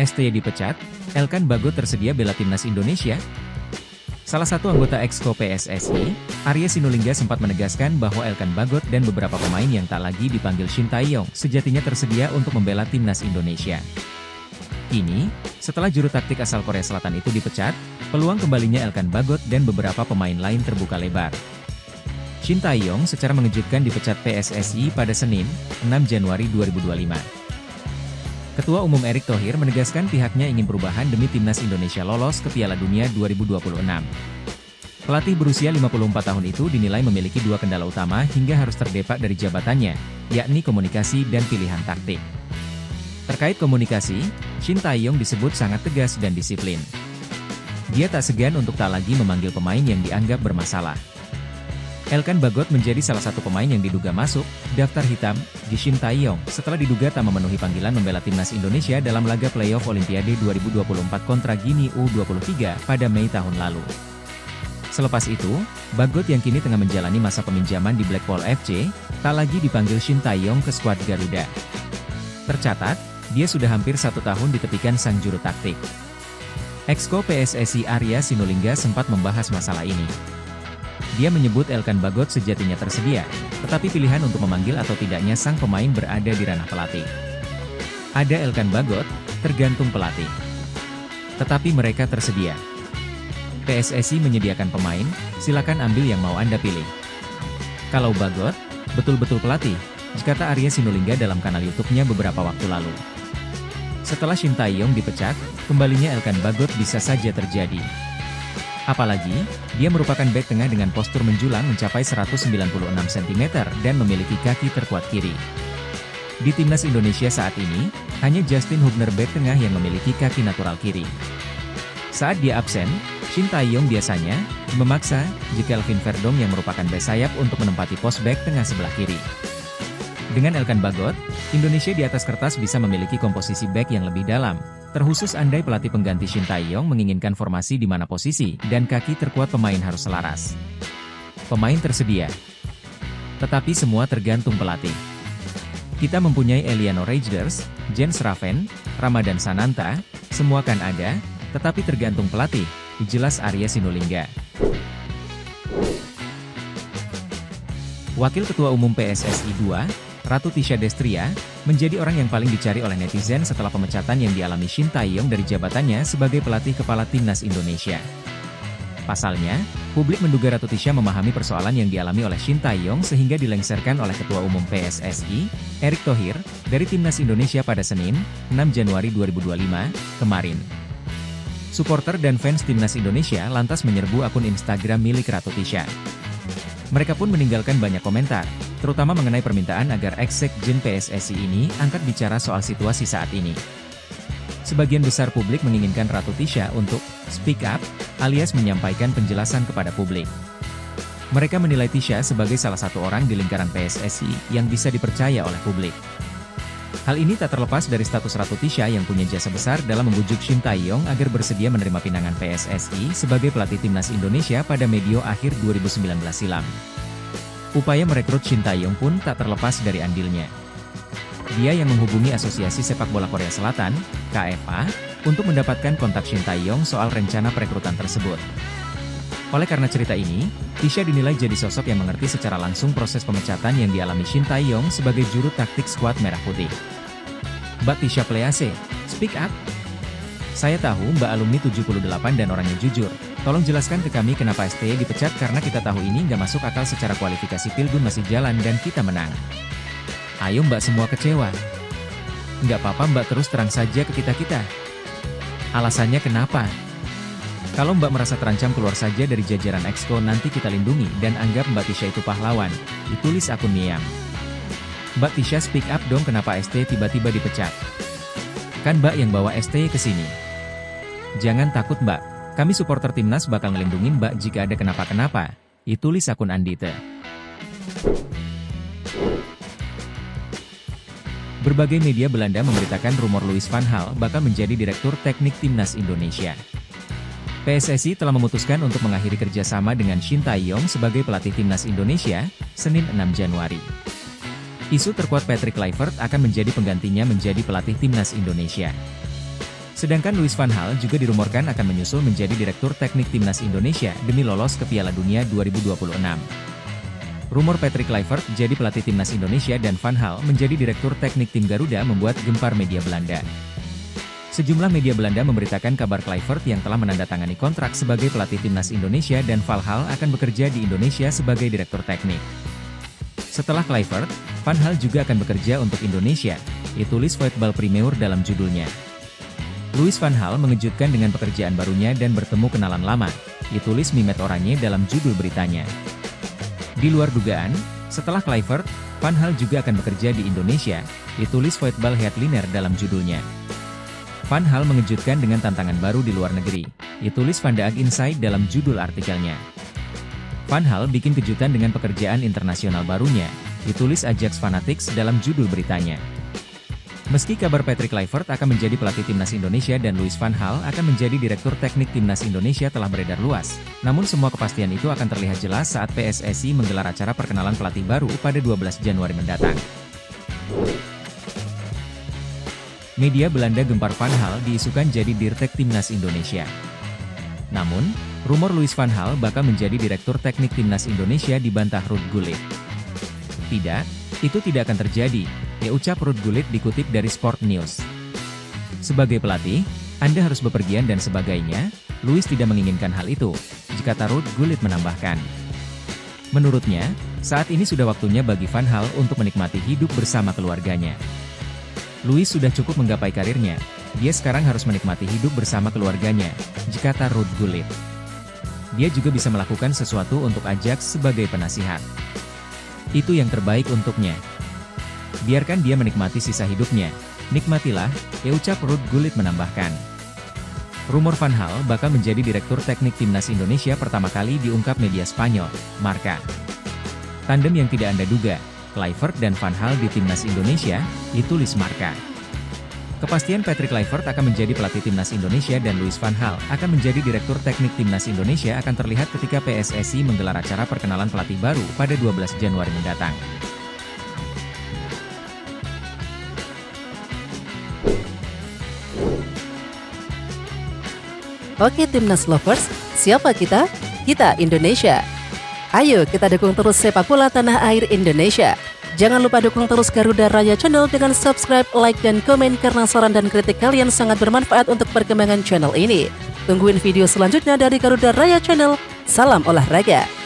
STY dipecat, Elkan Bagot tersedia bela timnas Indonesia? Salah satu anggota Exco PSSI, Arya Sinulinga sempat menegaskan bahwa Elkan Bagot dan beberapa pemain yang tak lagi dipanggil Shin Tae-yong sejatinya tersedia untuk membela timnas Indonesia. Kini, setelah juru taktik asal Korea Selatan itu dipecat, peluang kembalinya Elkan Bagot dan beberapa pemain lain terbuka lebar. Shin Tae-yong secara mengejutkan dipecat PSSI pada Senin, 6 Januari 2025. Ketua Umum Erick Thohir menegaskan pihaknya ingin perubahan demi timnas Indonesia lolos ke Piala Dunia 2026. Pelatih berusia 54 tahun itu dinilai memiliki dua kendala utama hingga harus terdepak dari jabatannya, yakni komunikasi dan pilihan taktik. Terkait komunikasi, Shin Tae-yong disebut sangat tegas dan disiplin. Dia tak segan untuk tak lagi memanggil pemain yang dianggap bermasalah. Elkan Bagot menjadi salah satu pemain yang diduga masuk daftar hitam di Shin Tae-yong setelah diduga tak memenuhi panggilan membela timnas Indonesia dalam laga playoff Olimpiade 2024 kontra Guinea U23 pada Mei tahun lalu. Selepas itu, Bagot yang kini tengah menjalani masa peminjaman di Blackpool FC, tak lagi dipanggil Shin Tae-yong ke skuad Garuda. Tercatat, dia sudah hampir 1 tahun ditepikan sang juru taktik. Exco PSSI Arya Sinulinga sempat membahas masalah ini. Dia menyebut Elkan Bagot sejatinya tersedia, tetapi pilihan untuk memanggil atau tidaknya sang pemain berada di ranah pelatih. Ada Elkan Bagot, tergantung pelatih. Tetapi mereka tersedia. PSSI menyediakan pemain, silakan ambil yang mau Anda pilih. Kalau Bagot, betul-betul pelatih, kata Arya Sinulinga dalam kanal YouTube-nya beberapa waktu lalu. Setelah Shin Tae-yong dipecat, kembalinya Elkan Bagot bisa saja terjadi. Apalagi, dia merupakan bek tengah dengan postur menjulang mencapai 196 cm dan memiliki kaki terkuat kiri. Di timnas Indonesia saat ini, hanya Justin Hubner bek tengah yang memiliki kaki natural kiri. Saat dia absen, Shin Tae-yong biasanya memaksa Kelvin Verdong yang merupakan bek sayap untuk menempati pos bek tengah sebelah kiri. Dengan Elkan Bagot, Indonesia di atas kertas bisa memiliki komposisi bek yang lebih dalam, terkhusus andai pelatih pengganti Shin Tae-yong menginginkan formasi di mana posisi dan kaki terkuat pemain harus selaras. Pemain tersedia. Tetapi semua tergantung pelatih. Kita mempunyai Eliano Reijers, Jens Raven, Ramadan Sananta, semua kan ada, tetapi tergantung pelatih, jelas Arya Sinulinga. Wakil Ketua Umum PSSI II, Ratu Tisha Destria, menjadi orang yang paling dicari oleh netizen setelah pemecatan yang dialami Shin Tae-yong dari jabatannya sebagai pelatih kepala timnas Indonesia. Pasalnya, publik menduga Ratu Tisha memahami persoalan yang dialami oleh Shin Tae-yong sehingga dilengsarkan oleh Ketua Umum PSSI, Erick Thohir, dari timnas Indonesia pada Senin, 6 Januari 2025, kemarin. Supporter dan fans timnas Indonesia lantas menyerbu akun Instagram milik Ratu Tisha. Mereka pun meninggalkan banyak komentar, terutama mengenai permintaan agar ex-sekjen PSSI ini angkat bicara soal situasi saat ini. Sebagian besar publik menginginkan Ratu Tisha untuk speak up, alias menyampaikan penjelasan kepada publik. Mereka menilai Tisha sebagai salah satu orang di lingkaran PSSI yang bisa dipercaya oleh publik. Hal ini tak terlepas dari status Ratu Tisha yang punya jasa besar dalam membujuk Shin Tae-yong agar bersedia menerima pinangan PSSI sebagai pelatih timnas Indonesia pada medio akhir 2019 silam. Upaya merekrut Shin Tae-yong pun tak terlepas dari andilnya. Dia yang menghubungi Asosiasi Sepak Bola Korea Selatan, KFA, untuk mendapatkan kontak Shin Tae-yong soal rencana perekrutan tersebut. Oleh karena cerita ini, Tisha dinilai jadi sosok yang mengerti secara langsung proses pemecatan yang dialami Shin Tae-yong sebagai juru taktik skuad Merah Putih. Mbak Tisha Please, speak up. Saya tahu Mbak alumni 78 dan orangnya jujur. Tolong jelaskan ke kami kenapa STY dipecat karena kita tahu ini nggak masuk akal secara kualifikasi Pilgun masih jalan dan kita menang. Ayo Mbak semua kecewa. Nggak apa-apa Mbak terus terang saja ke kita-kita. Alasannya kenapa? Kalau Mbak merasa terancam keluar saja dari jajaran Exco nanti kita lindungi dan anggap Mbak Tisha itu pahlawan, ditulis akun Niam. Mbak Tisha speak up dong kenapa STY tiba-tiba dipecat. Kan Mbak yang bawa STY ke sini. Jangan takut Mbak, kami supporter timnas bakal ngelindungin Mbak jika ada kenapa-kenapa, ditulis akun Andite. Berbagai media Belanda memberitakan rumor Louis van Gaal bakal menjadi direktur teknik timnas Indonesia. PSSI telah memutuskan untuk mengakhiri kerjasama dengan Shin Tae-yong sebagai pelatih timnas Indonesia, Senin 6 Januari. Isu terkuat Patrick Kluivert akan menjadi penggantinya menjadi pelatih timnas Indonesia. Sedangkan Louis van Gaal juga dirumorkan akan menyusul menjadi Direktur Teknik Timnas Indonesia demi lolos ke Piala Dunia 2026. Rumor Patrick Kluivert jadi pelatih Timnas Indonesia dan Van Gaal menjadi Direktur Teknik Tim Garuda membuat gempar media Belanda. Sejumlah media Belanda memberitakan kabar Kluivert yang telah menandatangani kontrak sebagai pelatih Timnas Indonesia dan Van Gaal akan bekerja di Indonesia sebagai Direktur Teknik. Setelah Kluivert, Van Gaal juga akan bekerja untuk Indonesia, ditulis Voetbal Primeur dalam judulnya. Louis van Gaal mengejutkan dengan pekerjaan barunya dan bertemu kenalan lama, ditulis Mehmet Oranye dalam judul beritanya. Di luar dugaan, setelah Kluivert, Van Gaal juga akan bekerja di Indonesia, ditulis Voetbal Headliner dalam judulnya. Van Gaal mengejutkan dengan tantangan baru di luar negeri, ditulis Van de Haag Inside dalam judul artikelnya. Van Gaal bikin kejutan dengan pekerjaan internasional barunya, ditulis Ajax Fanatics dalam judul beritanya. Meski kabar Patrick Kluivert akan menjadi pelatih Timnas Indonesia dan Louis van Gaal akan menjadi Direktur Teknik Timnas Indonesia telah beredar luas, namun semua kepastian itu akan terlihat jelas saat PSSI menggelar acara perkenalan pelatih baru pada 12 Januari mendatang. Media Belanda gempar Van Gaal diisukan jadi Dirtek Timnas Indonesia. Namun, rumor Louis van Gaal bakal menjadi Direktur Teknik Timnas Indonesia dibantah Ruud Gullit. Tidak, itu tidak akan terjadi, ya ucap Ruud Gullit dikutip dari Sport News. Sebagai pelatih, Anda harus bepergian dan sebagainya, Louis tidak menginginkan hal itu, kata Ruud Gullit menambahkan. Menurutnya, saat ini sudah waktunya bagi Van Gaal untuk menikmati hidup bersama keluarganya. Louis sudah cukup menggapai karirnya, dia sekarang harus menikmati hidup bersama keluarganya, kata Ruud Gullit. Dia juga bisa melakukan sesuatu untuk Ajax sebagai penasihat. Itu yang terbaik untuknya. Biarkan dia menikmati sisa hidupnya. Nikmatilah, ucap Ruud Gullit menambahkan. Rumor Van Gaal bakal menjadi Direktur Teknik Timnas Indonesia pertama kali diungkap media Spanyol, Marca. Tandem yang tidak Anda duga, Kluivert dan Van Gaal di Timnas Indonesia, ditulis Marca. Kepastian Patrick Kluivert akan menjadi pelatih Timnas Indonesia dan Louis van Gaal akan menjadi Direktur Teknik Timnas Indonesia akan terlihat ketika PSSI menggelar acara perkenalan pelatih baru pada 12 Januari mendatang. Oke Timnas Lovers, siapa kita? Kita Indonesia. Ayo kita dukung terus sepak bola tanah air Indonesia. Jangan lupa dukung terus Garuda Raya Channel dengan subscribe, like, dan komen karena saran dan kritik kalian sangat bermanfaat untuk perkembangan channel ini. Tungguin video selanjutnya dari Garuda Raya Channel. Salam olahraga.